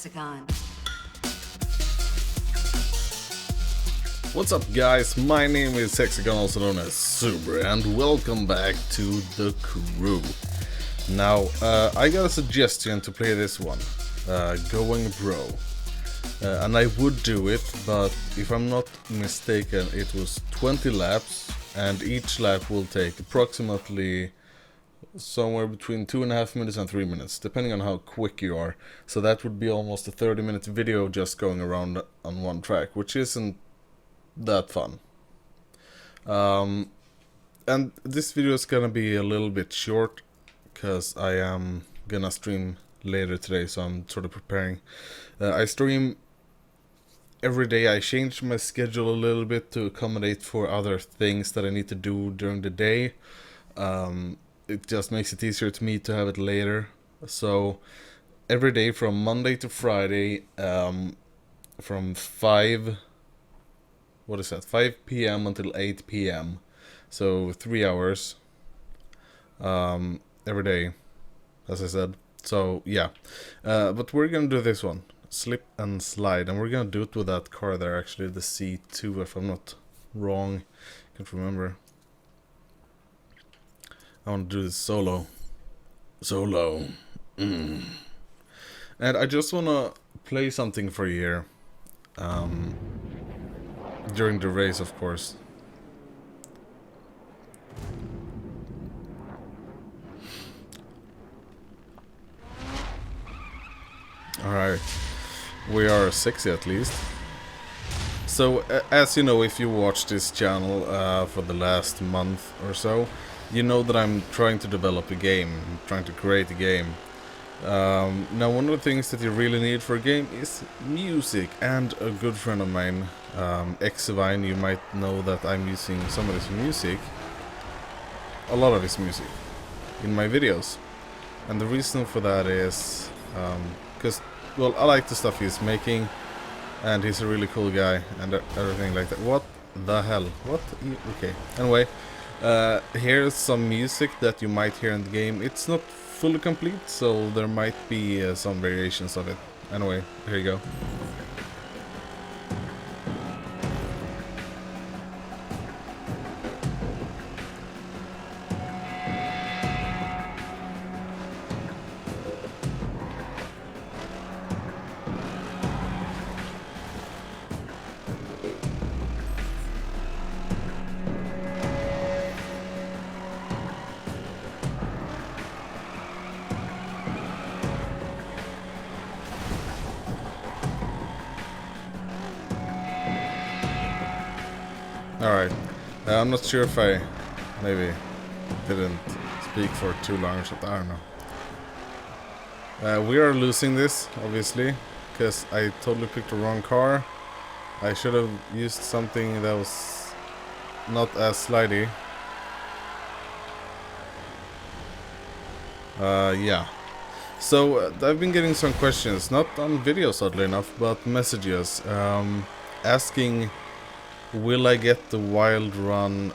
Hexagon. What's up guys, my name is Hexagon, also known as Super, and welcome back to The Crew. Now, I got a suggestion to play this one, Going Pro. And I would do it, but if I'm not mistaken, it was 20 laps, and each lap will take approximately somewhere between 2.5 minutes and 3 minutes, depending on how quick you are. So that would be almost a 30-minute video just going around on one track, which isn't that fun. And this video is gonna be a little bit short because I am gonna stream later today, so I'm sort of preparing. I stream every day. I changed my schedule a little bit to accommodate for other things that I need to do during the day. It just makes it easier to me to have it later. So every day from Monday to Friday, from 5 p.m. until 8 p.m. So 3 hours every day, as I said. So yeah, but we're gonna do this one, Slip and Slide, and we're gonna do it with that car there, actually, the C2, if I'm not wrong. I can't remember. I want to do this solo. And I just want to play something for you here. During the race, of course. Alright. We are sexy at least. So, as you know, if you watch this channel for the last month or so, you know that I'm trying to develop a game. I'm trying to create a game. Now, one of the things that you really need for a game is music, and a good friend of mine, Xvine, you might know that I'm using some of his music, a lot of his music, in my videos. And the reason for that is because, well, I like the stuff he's making, and he's a really cool guy, and everything like that. What the hell? What? Okay. Anyway, here's some music that you might hear in the game. It's not fully complete, so there might be some variations of it. Anyway, here you go. Alright, I'm not sure if I maybe didn't speak for too long or something, I don't know. We are losing this, obviously, because I totally picked the wrong car. I should have used something that was not as slidey. Yeah. So, I've been getting some questions, not on videos oddly enough, but messages, asking, will I get the Wild Run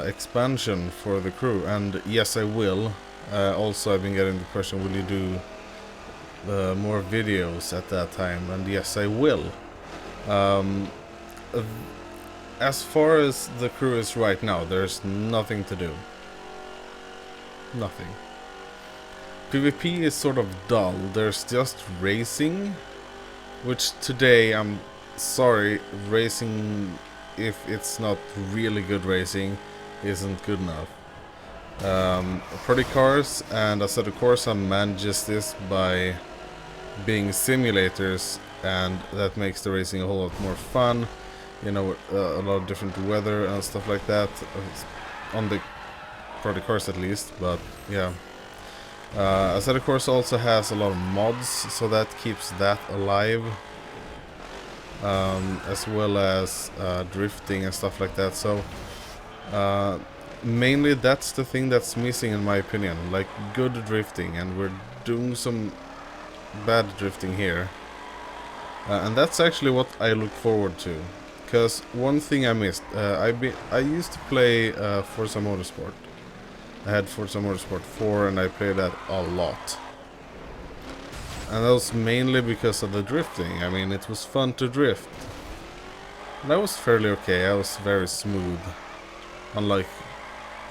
expansion for the Crew? And yes, I will. Also, I've been getting the question, will you do more videos at that time? And yes, I will. As far as the Crew is right now, there's nothing to do. Nothing. PvP is sort of dull. There's just racing, which today, I'm sorry, racing, if it's not really good racing, isn't good enough. Pretty cars, and as of course I manages this by being simulators, and that makes the racing a whole lot more fun. You know, a lot of different weather and stuff like that, on the pretty cars at least, but yeah. Assetto Corsa also has a lot of mods, so that keeps that alive. As well as drifting and stuff like that. So mainly that's the thing that's missing in my opinion, like good drifting, and we're doing some bad drifting here, and that's actually what I look forward to, because one thing I missed, I used to play Forza Motorsport. I had Forza Motorsport 4 and I played that a lot. And that was mainly because of the drifting. I mean, it was fun to drift. And I was fairly okay. I was very smooth. Unlike,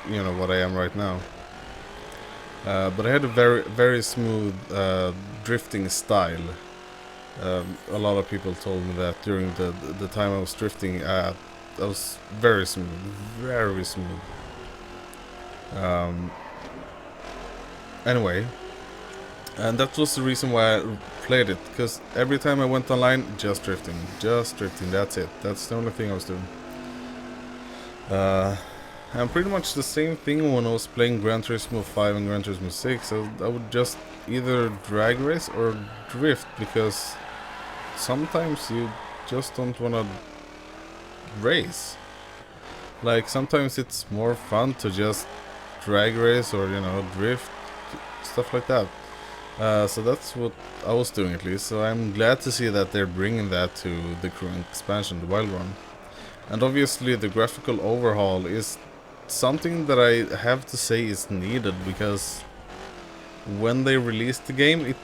you know, what I am right now. But I had a very smooth drifting style. A lot of people told me that during the time I was drifting. I was very smooth. Very smooth. Anyway. And that was the reason why I played it, because every time I went online, just drifting, that's it. That's the only thing I was doing. And pretty much the same thing when I was playing Gran Turismo 5 and Gran Turismo 6. I would just either drag race or drift, because sometimes you just don't want to race. Like, sometimes it's more fun to just drag race or, you know, drift, stuff like that. So that's what I was doing, at least. So I'm glad to see that they're bringing that to the current expansion, the Wild Run. And obviously the graphical overhaul is something that I have to say is needed, because when they released the game, it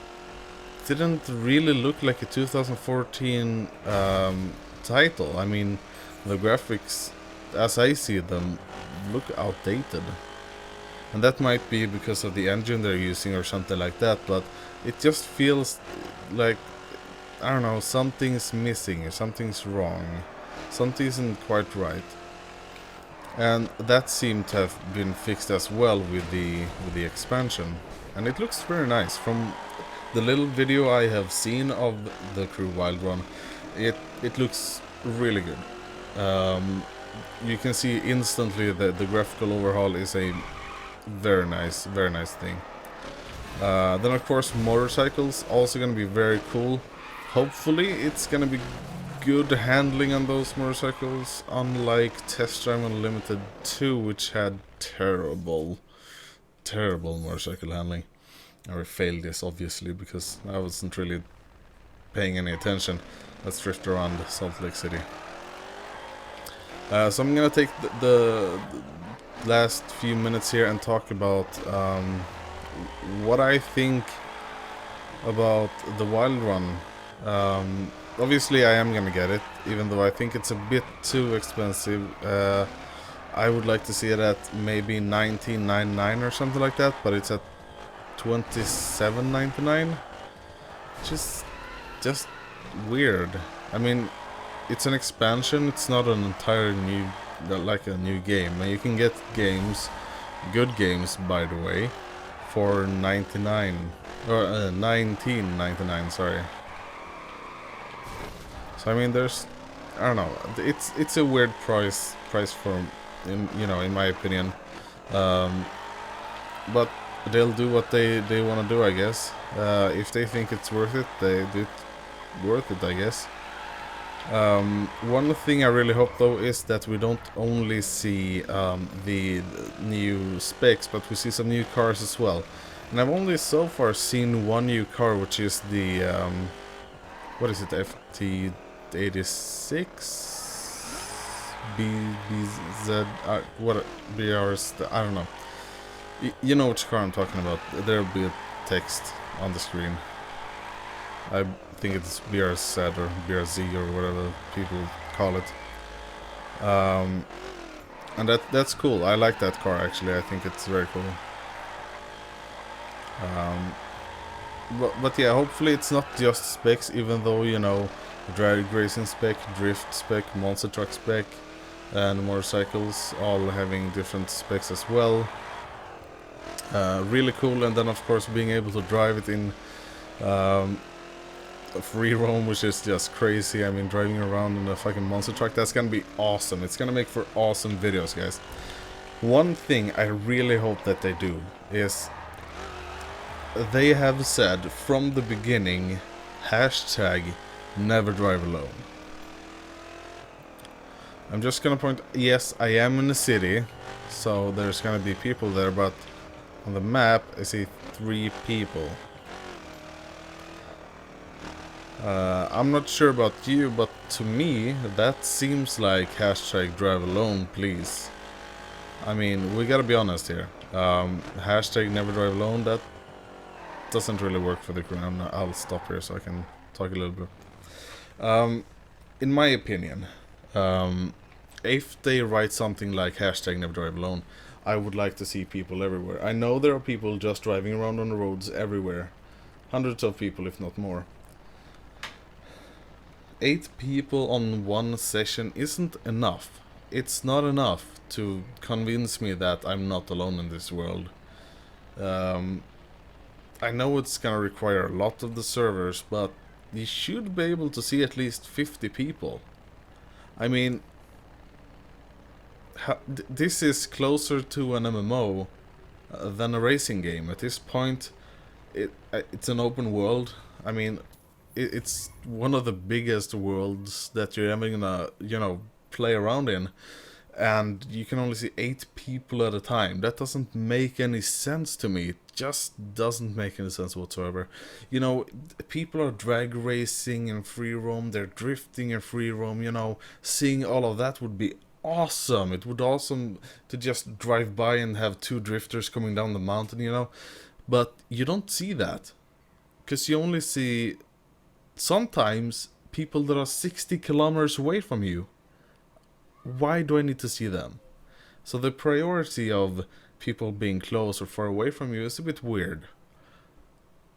didn't really look like a 2014 title. I mean, the graphics, as I see them, look outdated. And that might be because of the engine they're using or something like that, but it just feels like, I don't know, something's missing or something's wrong. Something isn't quite right. And that seemed to have been fixed as well with the expansion. And it looks very nice. From the little video I have seen of the Crew Wild Run, it looks really good. You can see instantly that the graphical overhaul is a very nice thing. Then of course motorcycles also gonna be very cool. Hopefully it's gonna be good handling on those motorcycles, unlike Test Drive Unlimited 2, which had terrible motorcycle handling. I failed this obviously because I wasn't really paying any attention. Let's drift around Salt Lake City. So I'm gonna take the last few minutes here and talk about what I think about the Wild Run. Obviously I am gonna get it, even though I think it's a bit too expensive. I would like to see it at maybe $19.99 or something like that, but it's at $27.99, which is just weird. I mean, it's an expansion, it's not an entire new, like a new game. And you can get games, good games by the way, for $19.99, sorry. So I mean, there's, I don't know, it's a weird price for, you know, in my opinion. But they'll do what they want to do, I guess. If they think it's worth it, they do it worth it, I guess. One thing I really hope though is that we don't only see the new specs, but we see some new cars as well. And I've only so far seen one new car, which is the what is it, FT86 BZ, what BRs, I don't know. You know which car I'm talking about. There'll be a text on the screen. I think it's BRZ or BRZ or whatever people call it. And that's cool. I like that car actually. I think it's very cool. But yeah, hopefully it's not just specs, even though, you know, drag racing spec, drift spec, monster truck spec, and motorcycles all having different specs as well. Really cool. And then of course being able to drive it in free roam, which is just crazy. I mean, driving around in a fucking monster truck, that's gonna be awesome. It's gonna make for awesome videos, guys. One thing I really hope that they do is, they have said from the beginning, hashtag never drive alone. I'm just gonna point, yes, I am in the city, so there's gonna be people there, but on the map I see 3 people. I'm not sure about you, but to me that seems like hashtag drive alone, please. I mean, we gotta be honest here. Hashtag never drive alone, doesn't really work for the crew. I'll stop here so I can talk a little bit. In my opinion, if they write something like hashtag never drive alone, I would like to see people everywhere. I know there are people just driving around on the roads everywhere. Hundreds of people, if not more. 8 people on one session isn't enough. It's not enough to convince me that I'm not alone in this world. I know it's gonna require a lot of the servers, but you should be able to see at least 50 people. I mean, this is closer to an MMO than a racing game. At this point, it's an open world. I mean, it's one of the biggest worlds that you're ever gonna, you know, play around in. And you can only see 8 people at a time. That doesn't make any sense to me. It just doesn't make any sense whatsoever. You know, people are drag racing in free roam, they're drifting in free roam, you know. Seeing all of that would be awesome. It would be awesome to just drive by and have 2 drifters coming down the mountain, you know. But you don't see that. Because you only see, sometimes, people that are 60 kilometers away from you. Why do I need to see them? So the priority of people being close or far away from you is a bit weird.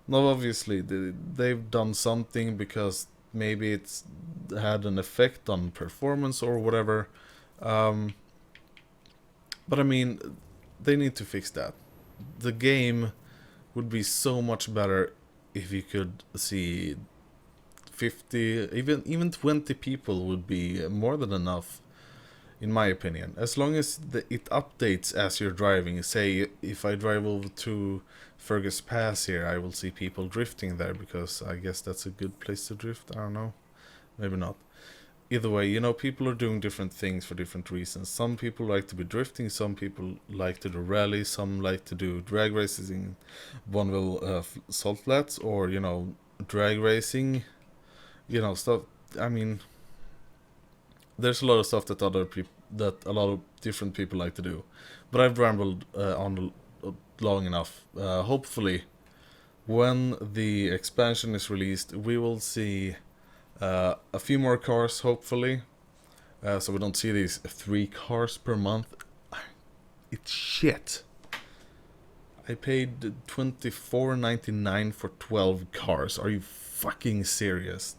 Now obviously they've done something because maybe it's had an effect on performance or whatever. But I mean, they need to fix that. The game would be so much better if you could see 50, even 20 people would be more than enough. In my opinion, as long as it updates as you're driving. Say, if I drive over to Fergus Pass here, I will see people drifting there, because I guess that's a good place to drift. I don't know. Maybe not. Either way, you know, people are doing different things for different reasons. Some people like to be drifting, some people like to do rally, some like to do drag races in Bonneville Salt Flats, or, you know, drag racing, you know, stuff. I mean, there's a lot of stuff that a lot of different people like to do, but I've rambled on long enough. Hopefully, when the expansion is released, we will see a few more cars. Hopefully, so we don't see these 3 cars per month. It's shit. I paid $24.99 for 12 cars. Are you fucking serious?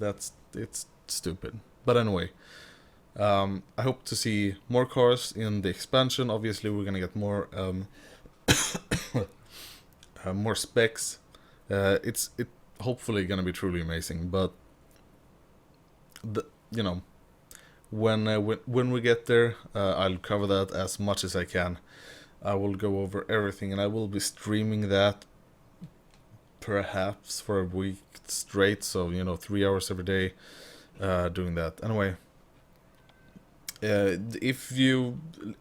It's stupid. But anyway. I hope to see more cars in the expansion. Obviously, we're gonna get more more specs. It's hopefully gonna be truly amazing. But you know, when we get there, I'll cover that as much as I can. I will go over everything, and I will be streaming that perhaps for a week straight. So, you know, 3 hours every day, doing that. Anyway. If you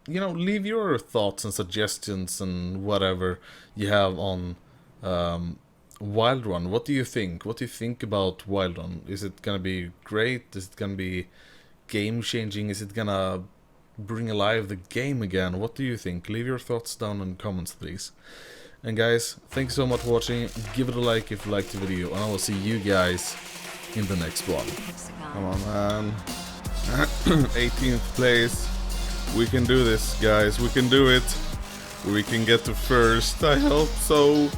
know, leave your thoughts and suggestions and whatever you have on Wild Run. What do you think? What do you think about Wild Run? Is it gonna be great? Is it gonna be game changing? Is it gonna bring alive the game again? What do you think? Leave your thoughts down in the comments, please. And guys, thank you so much for watching. Give it a like if you liked the video, and I will see you guys in the next one. Come on, man. 18th place. We can do this, guys. We can do it. We can get to first. I hope so.